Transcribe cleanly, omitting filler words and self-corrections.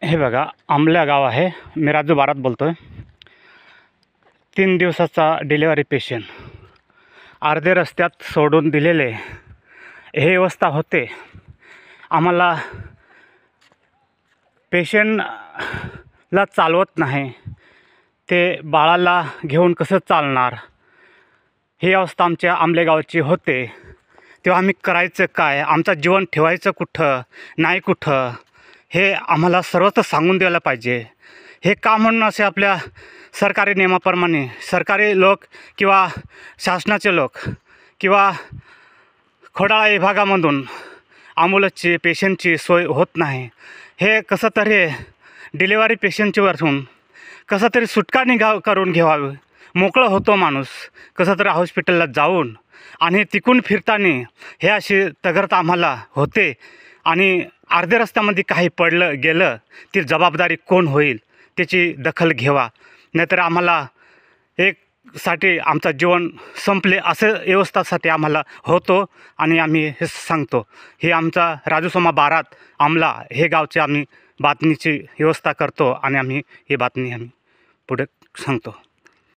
हे बघा, आमल्या गाव आहे. मी राजू बारात बोलतो आहे. 3 दिवसाचा डिलिव्हरी पेशंट अर्धे रस्त्यात सोडून दिलेले हे अवस्था होते. आम्हाला पेशंटला चालवत नाही, ते बाळाला घेऊन कसं चालणार, ही अवस्था आमच्या आंबलेगावची होते. तेव्हा आम्ही करायचं काय, आमचं जीवन ठेवायचं कुठं नाही कुठं, हे आम्हाला सर्वच सांगून द्यायला पाहिजे. हे का म्हणून असे आपल्या सरकारी नियमाप्रमाणे सरकारी लोक किंवा शासनाचे लोक किंवा खोडाळा विभागामधून ॲम्ब्युलन्सची पेशंटची सोय होत नाही. हे कसं तरी डिलिव्हरी पेशंटची वरून कसं तरी सुटका करून घ्यावी. मोकळं होतो माणूस कसं तरी हॉस्पिटलला जाऊन, आणि तिकून फिरताना हे अशी तगरत आम्हाला होते. आणि अर्ध्या रस्त्यामध्ये काही पडलं गेलं ती जबाबदारी कोण होईल, त्याची दखल घ्यावा. नाहीतर आम्हाला साठी आमचं जीवन संपले असं व्यवस्थासाठी आम्हाला होतो. आणि आम्ही हे सांगतो, हे आमचा राजूसोमा बारात आमला हे गावचे आम्ही बातमीची व्यवस्था करतो आणि आम्ही ही बातमी आम्ही पुढे सांगतो.